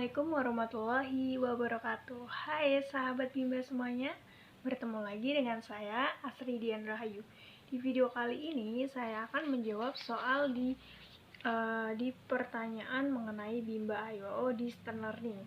Assalamualaikum warahmatullahi wabarakatuh. Hai sahabat Bimba semuanya, bertemu lagi dengan saya Asri Dian Rahayu. Di video kali ini saya akan menjawab soal di pertanyaan mengenai Bimba IOO Distance Learning.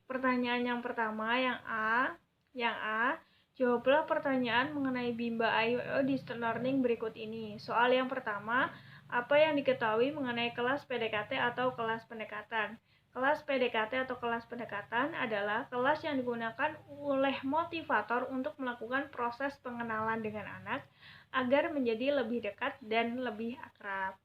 Pertanyaan yang pertama, yang A, jawablah pertanyaan mengenai Bimba IOO Distance Learning berikut ini. Soal yang pertama, apa yang diketahui mengenai kelas PDKT atau kelas pendekatan? Kelas PDKT atau kelas pendekatan adalah kelas yang digunakan oleh motivator untuk melakukan proses pengenalan dengan anak agar menjadi lebih dekat dan lebih akrab.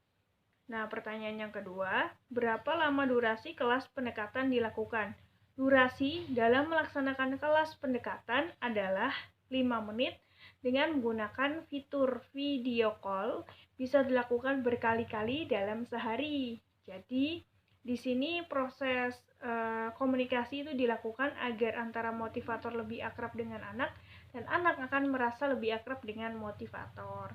Nah, pertanyaan yang kedua, berapa lama durasi kelas pendekatan dilakukan? Durasi dalam melaksanakan kelas pendekatan adalah 5 menit dengan menggunakan fitur video call, bisa dilakukan berkali-kali dalam sehari. Jadi, di sini proses komunikasi itu dilakukan agar antara motivator lebih akrab dengan anak dan anak akan merasa lebih akrab dengan motivator.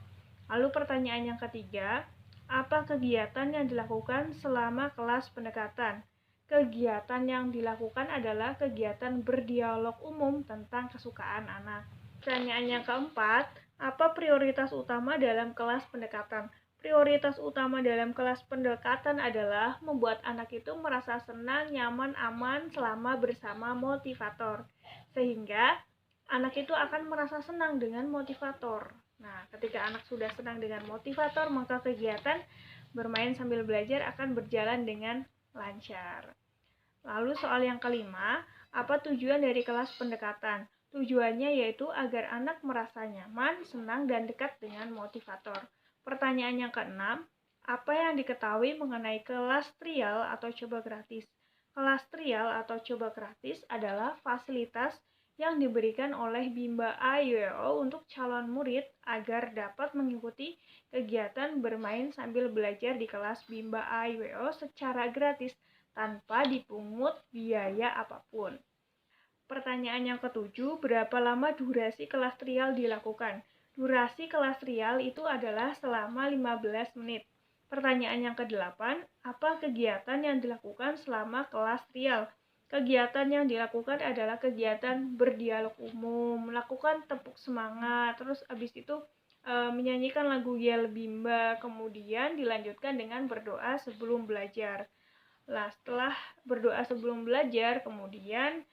Lalu pertanyaan yang ketiga, apa kegiatan yang dilakukan selama kelas pendekatan? Kegiatan yang dilakukan adalah kegiatan berdialog umum tentang kesukaan anak. Pertanyaan yang keempat, apa prioritas utama dalam kelas pendekatan? Prioritas utama dalam kelas pendekatan adalah membuat anak itu merasa senang, nyaman, aman selama bersama motivator. Sehingga anak itu akan merasa senang dengan motivator. Nah, ketika anak sudah senang dengan motivator, maka kegiatan bermain sambil belajar akan berjalan dengan lancar. Lalu soal yang kelima, apa tujuan dari kelas pendekatan? Tujuannya yaitu agar anak merasa nyaman, senang, dan dekat dengan motivator. Pertanyaan yang keenam, apa yang diketahui mengenai kelas trial atau coba gratis? Kelas trial atau coba gratis adalah fasilitas yang diberikan oleh Bimba IOO untuk calon murid agar dapat mengikuti kegiatan bermain sambil belajar di kelas Bimba IOO secara gratis tanpa dipungut biaya apapun. Pertanyaan yang ketujuh, berapa lama durasi kelas trial dilakukan? Durasi kelas trial itu adalah selama 15 menit. Pertanyaan yang kedelapan, apa kegiatan yang dilakukan selama kelas trial? Kegiatan yang dilakukan adalah kegiatan berdialog umum, melakukan tepuk semangat, terus abis itu menyanyikan lagu Yel Bimba, kemudian dilanjutkan dengan berdoa sebelum belajar. Nah, setelah berdoa sebelum belajar, kemudian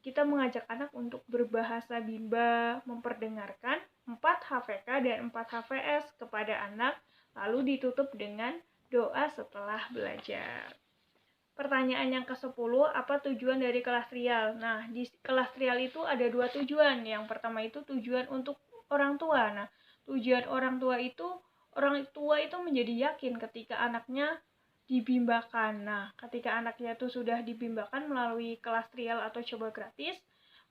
kita mengajak anak untuk berbahasa Bimba, memperdengarkan 4 HVK dan 4 HVS kepada anak, lalu ditutup dengan doa setelah belajar. Pertanyaan yang ke-10, apa tujuan dari kelas trial? Nah, di kelas trial itu ada 2 tujuan. Yang pertama itu tujuan untuk orang tua. Nah, tujuan orang tua itu menjadi yakin ketika anaknya dibimbakan. Nah, ketika anaknya itu sudah dibimbakan melalui kelas trial atau coba gratis,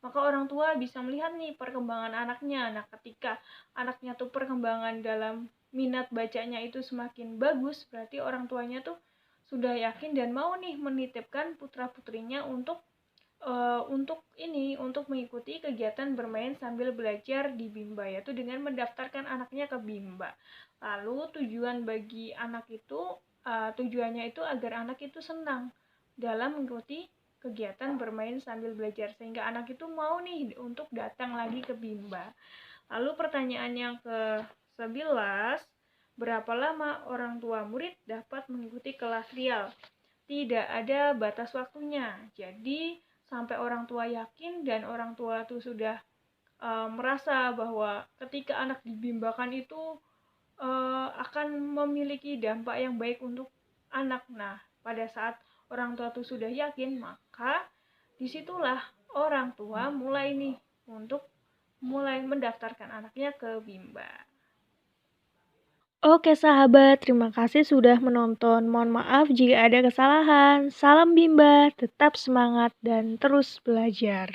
maka orang tua bisa melihat nih perkembangan anaknya. Nah, ketika anaknya tuh perkembangan dalam minat bacanya itu semakin bagus, berarti orang tuanya tuh sudah yakin dan mau nih menitipkan putra-putrinya untuk mengikuti kegiatan bermain sambil belajar di Bimba, yaitu dengan mendaftarkan anaknya ke Bimba. Lalu tujuannya itu agar anak itu senang dalam mengikuti kegiatan bermain sambil belajar, sehingga anak itu mau nih untuk datang lagi ke Bimba. Lalu pertanyaan yang ke-11, berapa lama orang tua murid dapat mengikuti kelas trial? Tidak ada batas waktunya. Jadi sampai orang tua yakin dan orang tua itu sudah merasa bahwa ketika anak dibimbakan itu akan memiliki dampak yang baik untuk anak. Nah, pada saat orang tua itu sudah yakin, maka disitulah orang tua mulai mendaftarkan anaknya ke Bimba. Oke sahabat, terima kasih sudah menonton. Mohon maaf jika ada kesalahan. Salam Bimba, tetap semangat dan terus belajar.